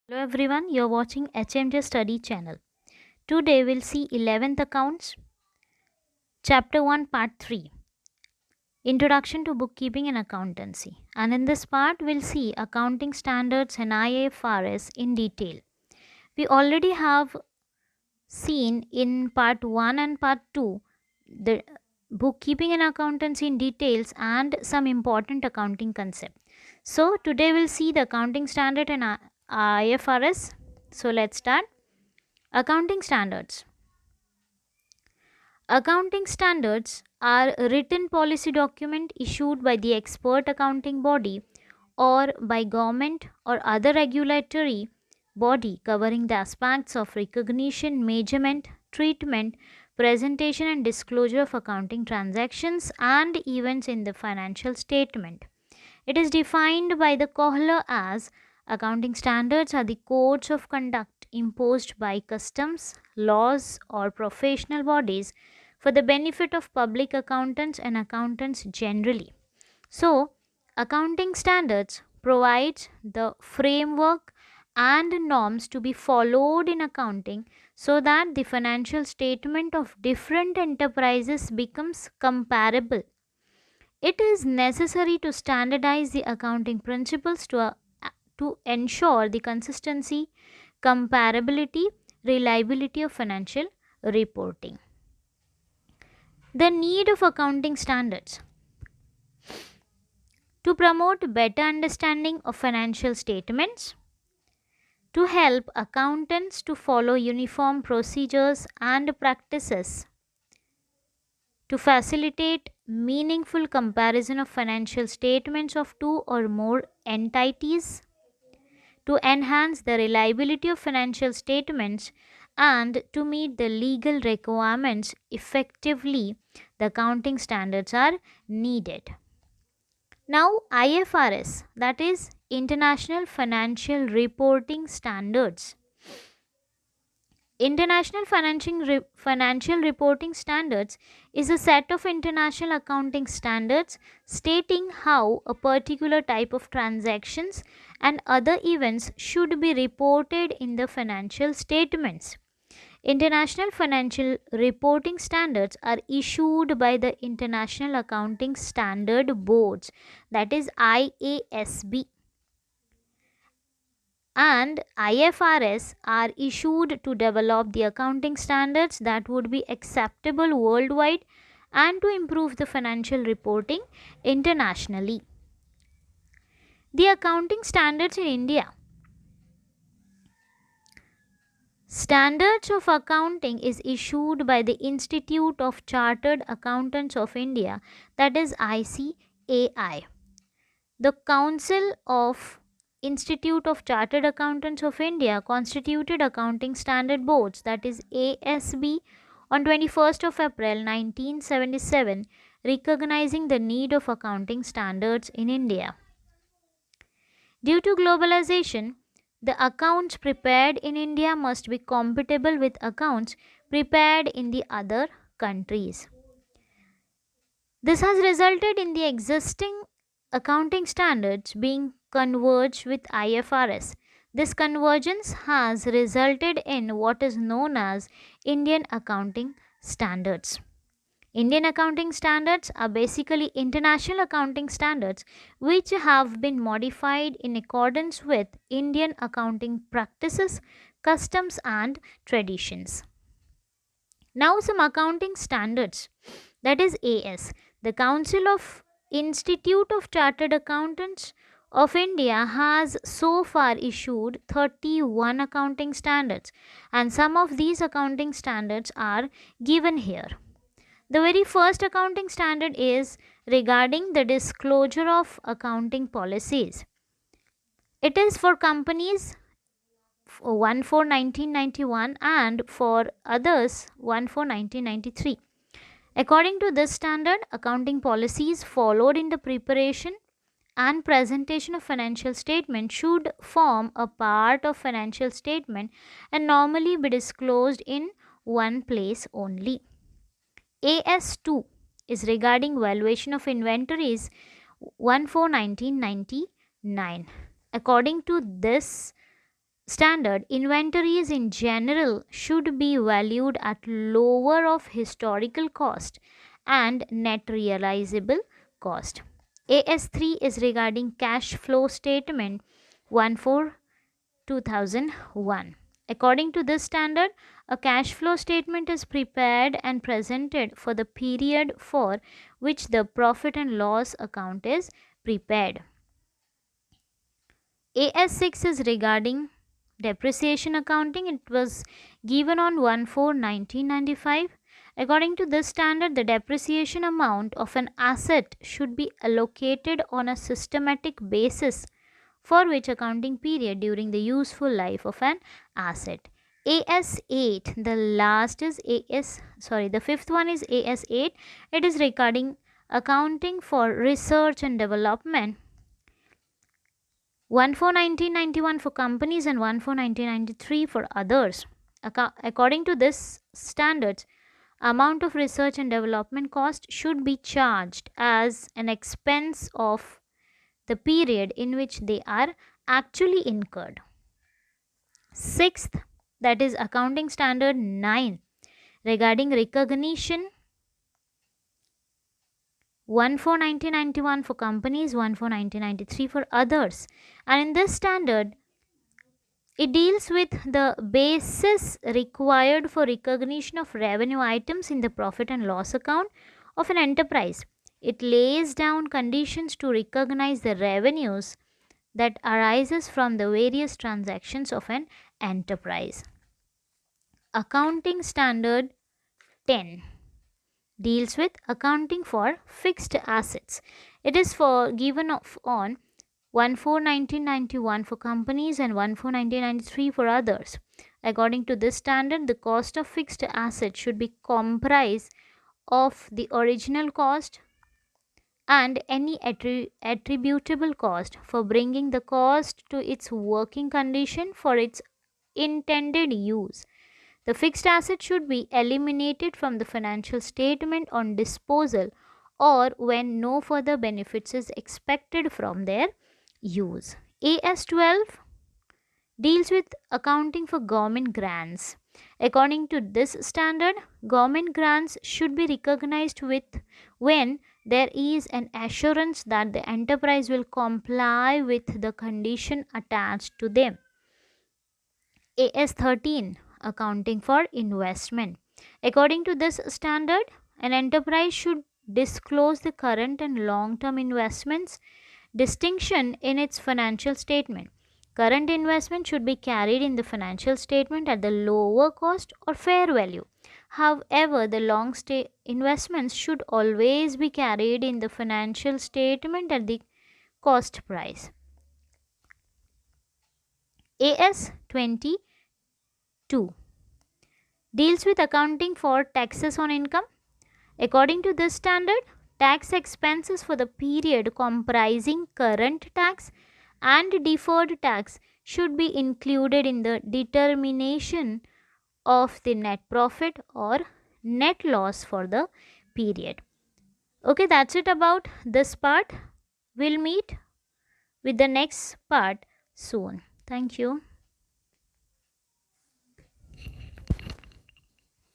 Hello everyone, you're watching HMJ Study channel. Today we'll see 11th accounts, chapter 1, part 3, introduction to bookkeeping and accountancy. And in this part we'll see accounting standards and IFRS in detail. We already have seen in part 1 and part 2 the bookkeeping and accountancy in details and some important accounting concepts. So today we'll see the accounting standard and IFRS. So let's start. Accounting standards. Accounting standards are a written policy document issued by the expert accounting body or by government or other regulatory body covering the aspects of recognition, measurement, treatment, presentation and disclosure of accounting transactions and events in the financial statement. It is defined by the Kohler as accounting standards are the codes of conduct imposed by customs, laws, or professional bodies for the benefit of public accountants and accountants generally. So, accounting standards provides the framework and norms to be followed in accounting so that the financial statement of different enterprises becomes comparable. It is necessary to standardize the accounting principles to ensure the consistency, comparability, reliability of financial reporting. The need of accounting standards. To promote better understanding of financial statements, to help accountants to follow uniform procedures and practices, to facilitate meaningful comparison of financial statements of two or more entities, to enhance the reliability of financial statements, and to meet the legal requirements effectively, the accounting standards are needed. Now, IFRS, that is International Financial Reporting Standards. International Financial Reporting Standards is a set of international accounting standards stating how a particular type of transactions and other events should be reported in the financial statements. International financial reporting standards are issued by the International Accounting Standard Boards, that is IASB, and IFRS are issued to develop the accounting standards that would be acceptable worldwide and to improve the financial reporting internationally. The accounting standards in India. Standards of accounting is issued by the Institute of Chartered Accountants of India, that is ICAI. The Council of Institute of Chartered Accountants of India constituted accounting standard boards, that is ASB, on 21st of April 1977, recognizing the need of accounting standards in India. Due to globalization, the accounts prepared in India must be compatible with accounts prepared in the other countries. This has resulted in the existing accounting standards being converged with IFRS. This convergence has resulted in what is known as Indian accounting standards. Indian accounting standards are basically international accounting standards which have been modified in accordance with Indian accounting practices, customs, and traditions. Now, some accounting standards, that is AS. The Council of Institute of Chartered Accountants of India has so far issued 31 accounting standards, and some of these accounting standards are given here. The very first accounting standard is regarding the disclosure of accounting policies. It is for companies 1 for 1991 and for others 1 for 1993. According to this standard, accounting policies followed in the preparation and presentation of financial statement should form a part of financial statement and normally be disclosed in one place only. AS2 is regarding valuation of inventories 1 for 1999. According to this standard, inventories in general should be valued at lower of historical cost and net realizable cost. AS3 is regarding cash flow statement 14 2001. According to this standard, a cash flow statement is prepared and presented for the period for which the profit and loss account is prepared. AS6 is regarding depreciation accounting. It was given on 1/4/1995. According to this standard, the depreciation amount of an asset should be allocated on a systematic basis for which accounting period during the useful life of an asset. AS8, the last is the fifth one is AS8. It is regarding accounting for research and development. 1/4/1991 for companies and 1/4/1993 for others. According to this standards, amount of research and development cost should be charged as an expense of the period in which they are actually incurred. Sixth, that is accounting standard 9 regarding recognition. 1/4/1991 for companies, 1/4/1993 for others. And in this standard, it deals with the basis required for recognition of revenue items in the profit and loss account of an enterprise. It lays down conditions to recognize the revenues that arises from the various transactions of an enterprise. Accounting standard 10 deals with accounting for fixed assets. It is for given on 1/4/1991 for companies and 1/4/1993 for others. According to this standard, the cost of fixed assets should be comprised of the original cost and any attributable cost for bringing the cost to its working condition for its intended use. The fixed asset should be eliminated from the financial statement on disposal or when no further benefits is expected from their use. AS12 deals with accounting for government grants. According to this standard, government grants should be recognized with when there is an assurance that the enterprise will comply with the condition attached to them. AS13 accounting for investment. According to this standard, an enterprise should disclose the current and long term investments distinction in its financial statement. Current investment should be carried in the financial statement at the lower cost or fair value. However, the long stay investments should always be carried in the financial statement at the cost price. AS22 deals with accounting for taxes on income. According to this standard, tax expenses for the period comprising current tax and deferred tax should be included in the determination of the net profit or net loss for the period. Okay, that's it about this part. We'll meet with the next part soon. Thank you.